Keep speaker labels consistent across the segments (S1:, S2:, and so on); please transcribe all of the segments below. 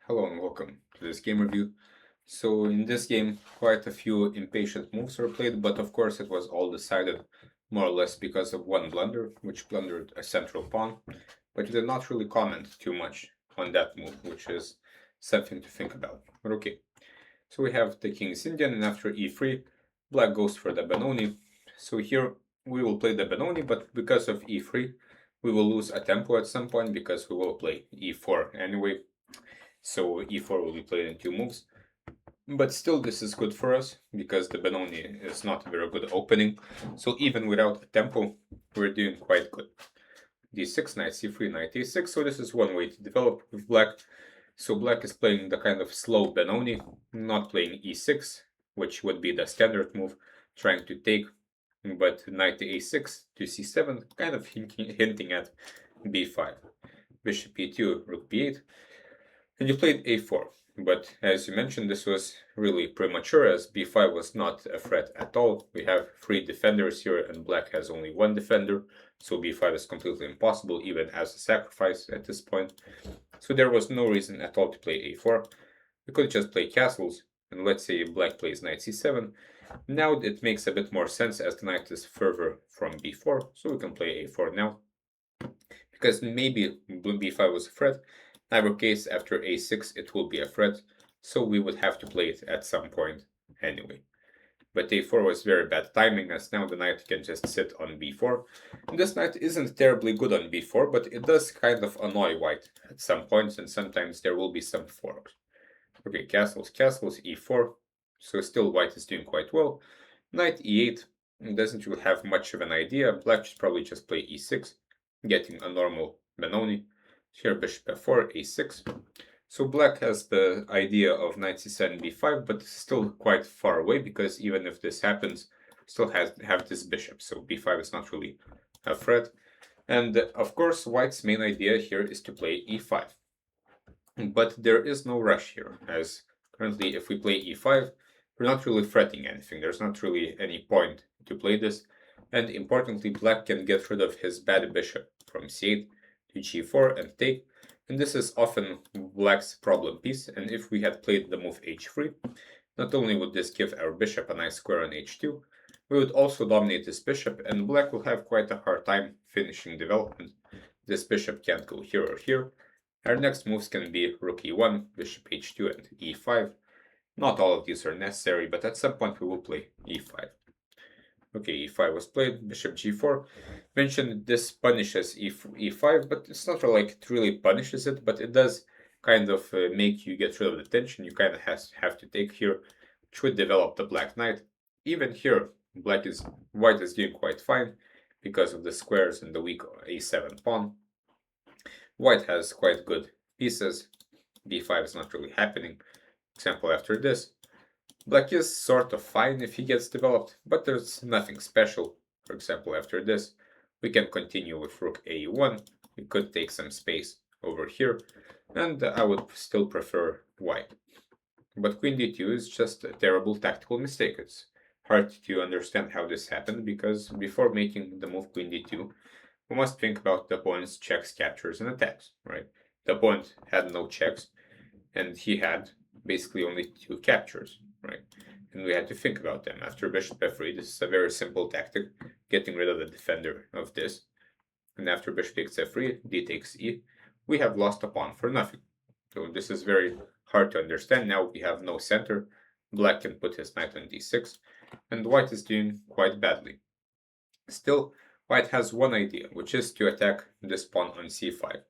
S1: Hello and welcome to this game review. So in this game, quite a few impatient moves were played, but of course it was all decided more or less because of one blunder, which blundered a central pawn, but you did not really comment too much on that move, which is something to think about. But okay, so we have the King's Indian, and after e3, black goes for the Benoni. So here we will play the Benoni, but because of e3, we will lose a tempo at some point because we will play e4 anyway, so e4 will be played in two moves. But still, this is good for us because the Benoni is not a very good opening. So even without a tempo, we're doing quite good. d6, knight c3, knight a6. So this is one way to develop with black. So black is playing the kind of slow Benoni, not playing e6, which would be the standard move, trying to take, but knight to a6 to c7, kind of hinting at b5. Bishop e2, rook b8. And you played a4, but as you mentioned, this was really premature as b5 was not a threat at all. We have three defenders here and black has only one defender, so b5 is completely impossible even as a sacrifice at this point. So there was no reason at all to play a4. We could just play castles, and let's say black plays knight c7. Now it makes a bit more sense as the knight is further from b4, so we can play a4 now. Because maybe b5 was a threat, in our case, after a6 it will be a threat, so we would have to play it at some point anyway. But a4 was very bad timing, as now the knight can just sit on b4. And this knight isn't terribly good on b4, but it does kind of annoy white at some points, and sometimes there will be some forks. Okay, castles, castles, e4. So still white is doing quite well. Knight e8 doesn't really have much of an idea. Black should probably just play e6, getting a normal Benoni. Here bishop f4, a6. So black has the idea of knight c7, b5, but still quite far away because even if this happens, still have this bishop. So b5 is not really a threat. And of course, white's main idea here is to play e5. But there is no rush here, as currently if we play e5, we're not really threatening anything. There's not really any point to play this. And importantly, black can get rid of his bad bishop from c8 to g4 and take. And this is often black's problem piece. And if we had played the move h3, not only would this give our bishop a nice square on h2, we would also dominate this bishop, and black will have quite a hard time finishing development. This bishop can't go here or here. Our next moves can be rook e1, bishop h2, and e5. Not all of these are necessary, but at some point we will play e5. Okay, e5 was played, bishop g4. Mentioned this punishes e5, but it's not like it really punishes it, but it does kind of make you get rid of the tension you kind of have to take here, which would develop the black knight. Even here, white is doing quite fine because of the squares and the weak a7 pawn. White has quite good pieces. b5 is not really happening. Example after this. Black is sort of fine if he gets developed, but there's nothing special. For example, after this, we can continue with rook a1. We could take some space over here, and I would still prefer white. But queen d2 is just a terrible tactical mistake. It's hard to understand how this happened, because before making the move queen d2, we must think about the opponent's checks, captures, and attacks, right? The opponent had no checks, and he had basically only two captures, right? And we had to think about them. After bishop f3, this is a very simple tactic, getting rid of the defender of this. And after bishop takes f3, d takes e, we have lost a pawn for nothing. So this is very hard to understand. Now we have no center. Black can put his knight on d6, and white is doing quite badly. Still, white has one idea, which is to attack this pawn on c5.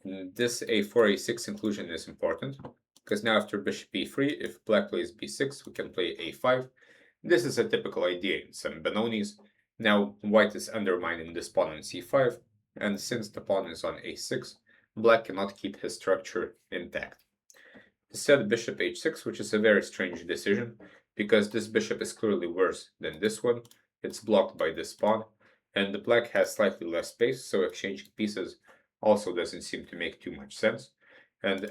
S1: And this a4, a6 inclusion is important, because now after bishop e3, if black plays b6, we can play a5. This is a typical idea in some Benonis. Now white is undermining this pawn on c5, and since the pawn is on a6, black cannot keep his structure intact. Instead, bishop h6, which is a very strange decision, because this bishop is clearly worse than this one. It's blocked by this pawn, and the black has slightly less space, so exchanging pieces also doesn't seem to make too much sense. And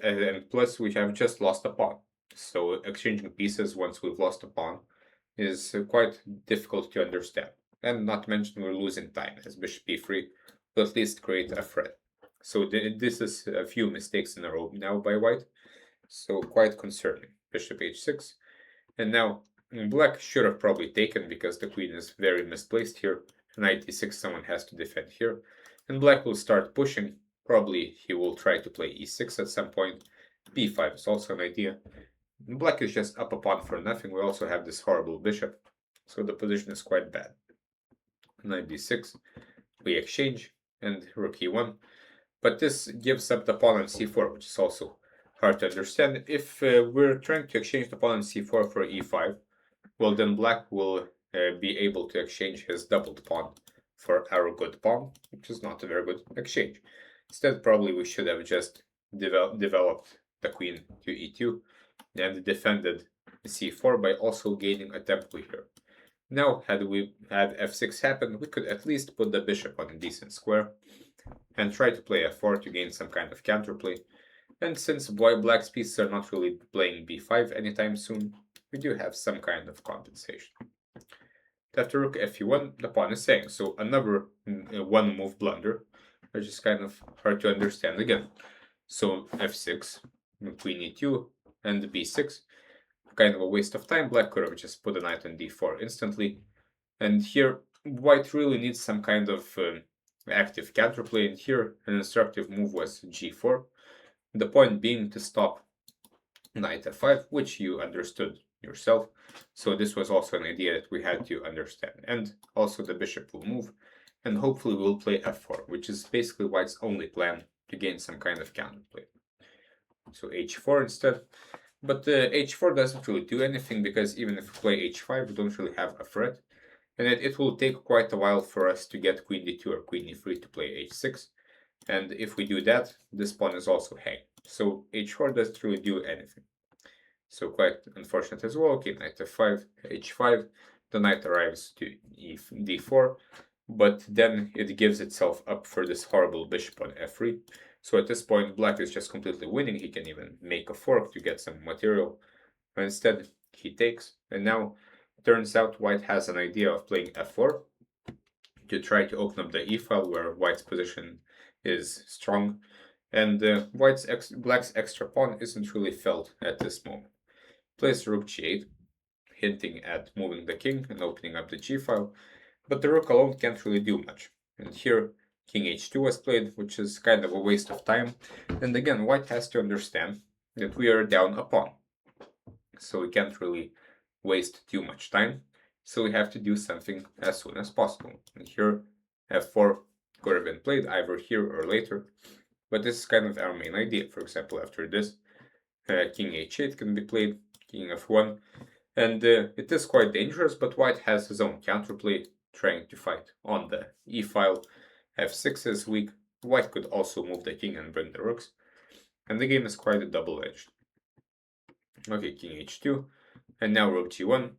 S1: plus, we have just lost a pawn. So exchanging pieces once we've lost a pawn is quite difficult to understand. And not to mention we're losing time, as bishop e3 will at least create a threat. So this is a few mistakes in a row now by white. So quite concerning. Bishop h6. And now black should have probably taken because the queen is very misplaced here. Knight d6, someone has to defend here. And black will start pushing. Probably he will try to play e6 at some point. b5 is also an idea. Black is just up a pawn for nothing. We also have this horrible bishop. So the position is quite bad. Knight d6. We exchange. And rook e1. But this gives up the pawn on c4, which is also hard to understand. If we're trying to exchange the pawn on c4 for e5, well, then black will be able to exchange his doubled pawn for our good pawn, which is not a very good exchange. Instead, probably we should have just developed the queen to e2 and defended c4 by also gaining a tempo here. Now, had we had f6 happen, we could at least put the bishop on a decent square and try to play f4 to gain some kind of counterplay. And since black's pieces are not really playing b5 anytime soon, we do have some kind of compensation. After rook fe1, the pawn is saying, so another one move blunder, which is kind of hard to understand again. So f6, queen e2, and b6, kind of a waste of time. Black could have just put a knight on d4 instantly. And here, white really needs some kind of active counterplay, and here an instructive move was g4. The point being to stop knight f5, which you understood yourself. So this was also an idea that we had to understand. And also the bishop will move, and hopefully we'll play f4, which is basically white's only plan to gain some kind of counterplay. So h4 instead. But h4 doesn't really do anything, because even if we play h5, we don't really have a threat. And it will take quite a while for us to get queen d2 or queen e3 to play h6. And if we do that, this pawn is also hanged. So h4 doesn't really do anything. So quite unfortunate as well. Okay, knight f5, h5. The knight arrives to d4. But then it gives itself up for this horrible bishop on f3. So at this point, black is just completely winning. He can even make a fork to get some material. But instead, he takes. And now, turns out white has an idea of playing f4 to try to open up the e-file where white's position is strong. And black's extra pawn isn't really felt at this moment. Plays rook g8, hinting at moving the king and opening up the g-file. But the rook alone can't really do much. And here, king h2 was played, which is kind of a waste of time. And again, white has to understand that we are down a pawn. So we can't really waste too much time. So we have to do something as soon as possible. And here, f4 could have been played either here or later. But this is kind of our main idea. For example, after this, king h8 can be played, king f1. And it is quite dangerous, but white has his own counterplay, trying to fight on the e-file. f6 is weak. White could also move the king and bring the rooks. And the game is quite double-edged. Okay, king h2. And now rook g1.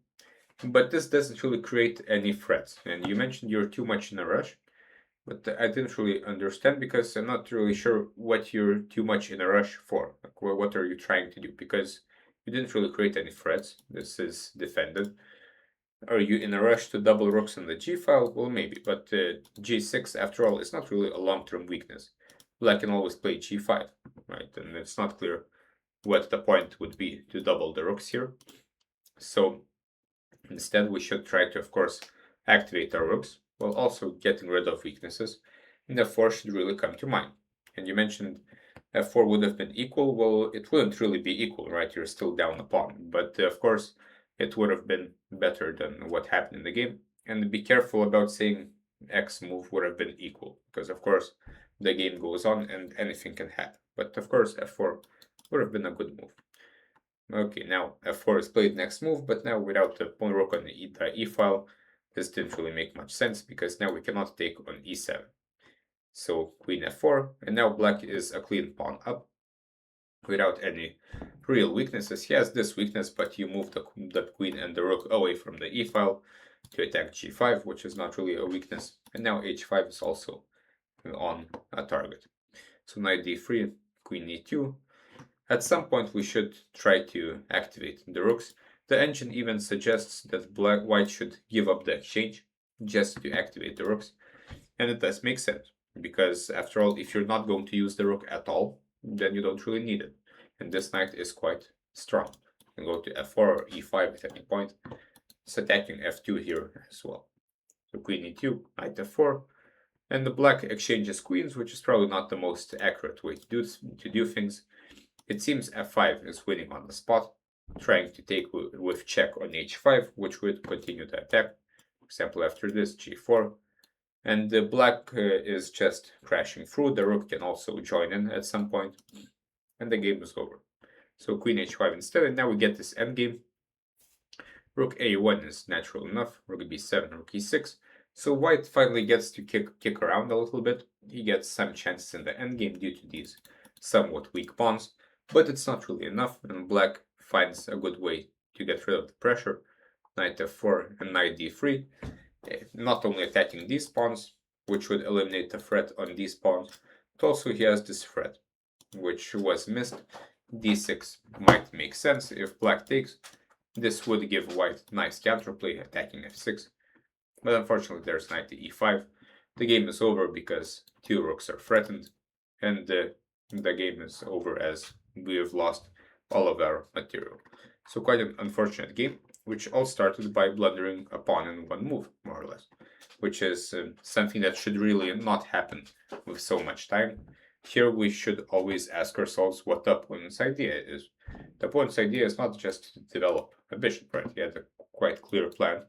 S1: But this doesn't really create any threats. And you mentioned you're too much in a rush. But I didn't really understand, because I'm not really sure what you're too much in a rush for. Like, what are you trying to do? Because you didn't really create any threats. This is defended. Are you in a rush to double rooks on the g-file? Well, maybe. But g6, after all, is not really a long-term weakness. Black can always play g5, right? And it's not clear what the point would be to double the rooks here. So instead, we should try to, of course, activate our rooks, while also getting rid of weaknesses. And f4 should really come to mind. And you mentioned f4 would have been equal. Well, it wouldn't really be equal, right? You're still down a pawn. But of course, it would have been better than what happened in the game. And be careful about saying x move would have been equal, because of course the game goes on and anything can happen. But of course f4 would have been a good move. Okay, now f4 is played next move, but now without the pawn rook on the e-file, this didn't really make much sense, because now we cannot take on e7. So queen f4, and now black is a clean pawn up without any real weaknesses. He has this weakness, but you move the queen and the rook away from the e-file to attack g5, which is not really a weakness. And now h5 is also on a target. So knight d3, queen e2. At some point we should try to activate the rooks. The engine even suggests that white should give up the exchange just to activate the rooks. And it does make sense, because after all, if you're not going to use the rook at all, then you don't really need it. and this knight is quite strong. You can go to f4 or e5 at any point. It's attacking f2 here as well. So queen e2, knight f4, and the black exchanges queens, which is probably not the most accurate way to do things. It seems f5 is winning on the spot, trying to take with check on h5, which would continue to attack. For example, after this, g4. And the black is just crashing through. The rook can also join in at some point, and the game is over. So queen h5 instead, and now we get this endgame. Rook a1 is natural enough, rook b7, rook e6. So white finally gets to kick around a little bit. He gets some chances in the endgame due to these somewhat weak pawns, but it's not really enough, and black finds a good way to get rid of the pressure. Knight f4 and knight d3. Not only attacking these pawns, which would eliminate the threat on these pawns, but also he has this threat, which was missed. d6 might make sense if black takes. This would give white nice counterplay, attacking f6. But unfortunately there's knight to e5. The game is over because two rooks are threatened, and the game is over as we have lost all of our material. So quite an unfortunate game, which all started by blundering a pawn in one move, more or less, which is something that should really not happen with so much time. Here we should always ask ourselves what the opponent's idea is. The opponent's idea is not just to develop a bishop, right? He had a quite clear plan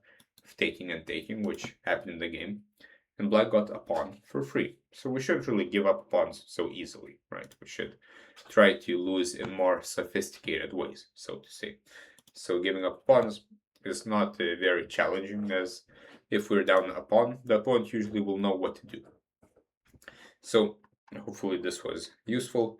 S1: of taking and taking, which happened in the game, and black got a pawn for free. So we shouldn't really give up pawns so easily, right? We should try to lose in more sophisticated ways, so to say. So giving up pawns is not very challenging, as if we're down a pawn, the opponent usually will know what to do. So hopefully this was useful.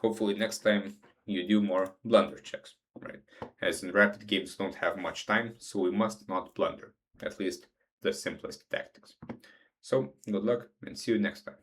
S1: Hopefully next time you do more blunder checks, right? As in rapid games don't have much time, so we must not blunder, at least the simplest tactics. So good luck and see you next time.